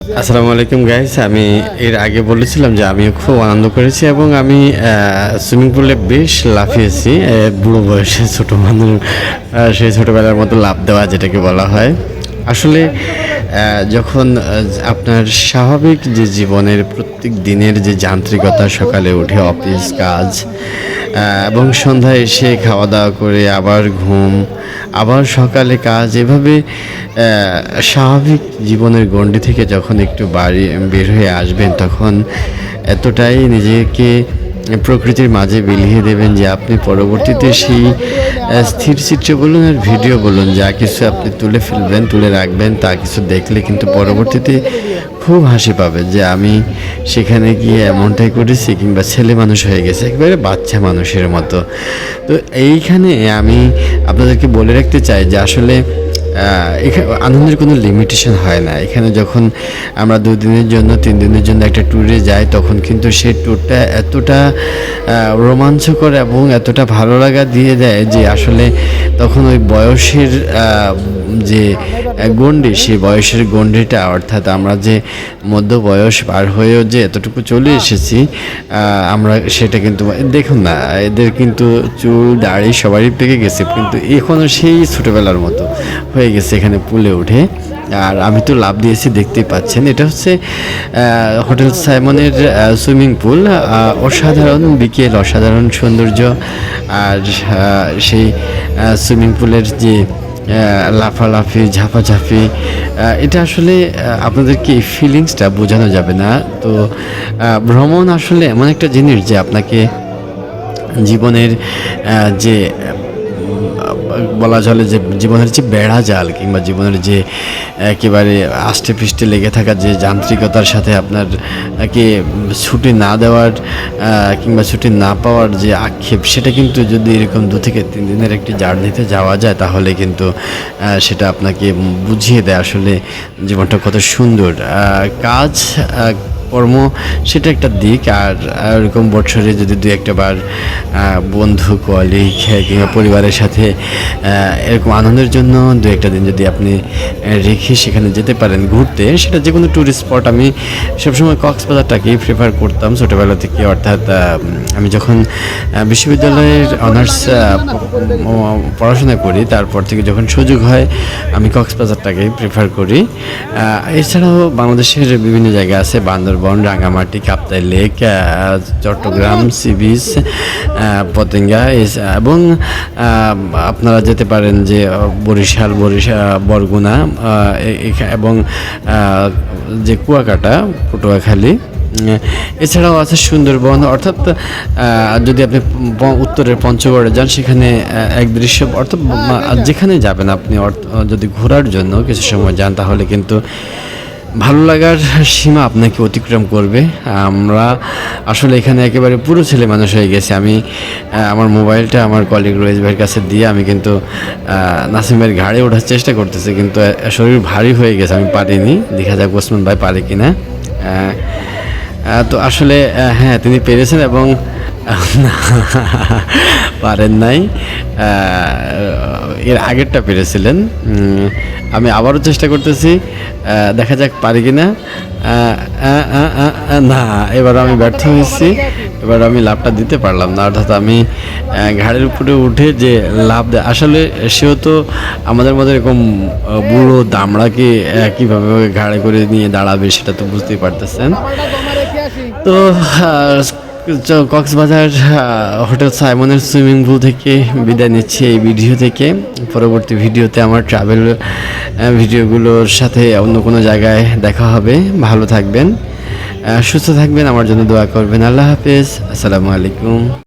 আসসালামু আলাইকুম গাইস, আমি এর আগে বলেছিলাম যে আমিও খুব আনন্দ করেছি এবং আমি সুইমিং পুলে বেশ লাফিয়েছি। বুড়ো বয়সে ছোট মানুষ সেই ছোটোবেলার মতো লাফ দেওয়া যেটাকে বলা হয়। আসলে যখন আপনার স্বাভাবিক যে জীবনের প্রত্যেক দিনের যে যান্ত্রিকতা, সকালে উঠে অফিস কাজ এবং সন্ধ্যায় এসে খাওয়া দাওয়া করে আবার ঘুম, আবার সকালে কাজ, এভাবে স্বাভাবিক জীবনের গণ্ডি থেকে যখন একটু বের হয়ে আসবেন, তখন এতটাই নিজেকে প্রকৃতির মাঝে বিলিয়ে দেবেন যে আপনি পরবর্তীতে সেই স্থির চিত্র বলুন আর ভিডিও বলুন, যা কিছু আপনি তুলে ফেলবেন, তুলে রাখবেন, তা কিছু দেখলে কিন্তু পরবর্তীতে খুব হাসি পাবে যে আমি সেখানে গিয়ে এমনটাই করেছি, কিংবা ছেলে মানুষ হয়ে গেছে, একেবারে বাচ্চা মানুষের মতো। তো এইখানে আমি আপনাদেরকে বলে রাখতে চাই যে আসলে এখানে আনন্দের কোনো লিমিটেশন হয় না। এখানে যখন আমরা 2 দিনের জন্য 3 দিনের জন্য একটা ট্যুরে যাই, তখন কিন্তু সেই ট্যুরটা এতটা রোমাঞ্চকর এবং এতটা ভালো লাগা দিয়ে দেয় যে আসলে তখন ওই বয়সের যে গণ্ডি, সেই বয়সের গণ্ডিটা, অর্থাৎ আমরা যে মধ্য বয়স পার হয়েও যে এতটুকু চলে এসেছি, আমরা সেটা কিন্তু দেখুন না, এদের কিন্তু চুল দাড়ি সবারই পেকে গেছে, কিন্তু এখনও সেই ছোটোবেলার মতো হয়ে গেছে এখানে পুলে উঠে। আর আমি তো লাভ দিয়েছি, দেখতেই পাচ্ছেন। এটা হচ্ছে হোটেল সাইমনের সুইমিং পুল। অসাধারণ বিকেল, অসাধারণ সৌন্দর্য। আর সেই সুইমিং পুলের যে লাফালাফি, ঝাপাঝাপি, এটা আসলে আপনাদেরকে এই ফিলিংসটা বোঝানো যাবে না। তো ভ্রমণ আসলে এমন একটা জিনিস যে আপনাকে জীবনের যে বলা চলে যে জীবনের যে বেড়া জাল, কিংবা জীবনের যে একেবারে আষ্টে পৃষ্ঠে লেগে থাকা যে যান্ত্রিকতার সাথে আপনারকে ছুটি না দেওয়ার কিংবা ছুটি না পাওয়ার যে আক্ষেপ, সেটা কিন্তু যদি এরকম 2 থেকে 3 দিনের একটি জার্নিতে যাওয়া যায়, তাহলে কিন্তু সেটা আপনাকে বুঝিয়ে দেয় আসলে জীবনটা কত সুন্দর। কাজ কর্ম সেটা একটা দিক, আর এরকম বছরে যদি 2-1 বার বন্ধু, কলিগ কিংবা পরিবারের সাথে এরকম আনন্দের জন্য 2-1 দিন যদি আপনি রেখে সেখানে যেতে পারেন ঘুরতে, সেটা যে কোনো ট্যুরিস্ট স্পট। আমি সবসময় কক্সবাজারটাকেই প্রেফার করতাম ছোটোবেলা থেকে, অর্থাৎ আমি যখন বিশ্ববিদ্যালয়ের অনার্স পড়াশোনা করি, তারপর থেকে যখন সুযোগ হয় আমি কক্সবাজারটাকেই প্রেফার করি। এছাড়াও বাংলাদেশের বিভিন্ন জায়গা আছে, Bandarban, Rangamati, Kaptai lake, Chittagong sea beach, Patenga, এবং আপনারা যেতে পারেন যে বরিশাল, বরগুনা, এবং যে কুয়াকাটা, পটুয়াখালী। এছাড়াও আছে সুন্দরবন। অর্থাৎ যদি আপনি উত্তরের পঞ্চগড়ে যান, সেখানে এক দৃশ্য, অর্থাৎ যেখানে যাবেন আপনি যদি ঘোরার জন্য কিছু সময় যান, তাহলে কিন্তু ভালো লাগার সীমা আপনাকে অতিক্রম করবে। আমরা আসলে এখানে একেবারে পুরো ছেলে মানুষ হয়ে গেছে। আমি আমার মোবাইলটা আমার কলিগ রয়েজ ভাইয়ের কাছে দিয়ে আমি কিন্তু নাসিম ভাইয়ের ঘাড়ে ওঠার চেষ্টা করতেছি, কিন্তু শরীর ভারী হয়ে গেছে, আমি পারিনি। দেখা যাক ওসমান ভাই পারে কিনা। তো আসলে হ্যাঁ, তিনি পেরেছেন এবং পারেন নাই, এর আগেরটা পেরেছিলেন। আমি আবারও চেষ্টা করতেছি, দেখা যাক পারি কিনা। না, এবার আমি ব্যর্থ হয়েছি। এবার আমি লাভটা দিতে পারলাম না, অর্থাৎ আমি ঘাড়ের উপরে উঠে যে লাভ দেয়, আসলে সেও তো আমাদের মধ্যে এরকম বুড়ো দামড়াকে কীভাবে ঘাড়ে করে নিয়ে দাঁড়াবে, সেটা তো বুঝতেই পারতেছেন। তো কক্সবাজার হোটেল সাইমনের সুইমিং পুল থেকে বিদায় নিচ্ছি এই ভিডিও থেকে। পরবর্তী ভিডিওতে আমার ট্রাভেল ভিডিওগুলোর সাথে অন্য কোনো জায়গায় দেখা হবে। ভালো থাকবেন, সুস্থ থাকবেন, আমার জন্য দোয়া করবেন। আল্লাহ হাফেজ, আসসালামু আলাইকুম।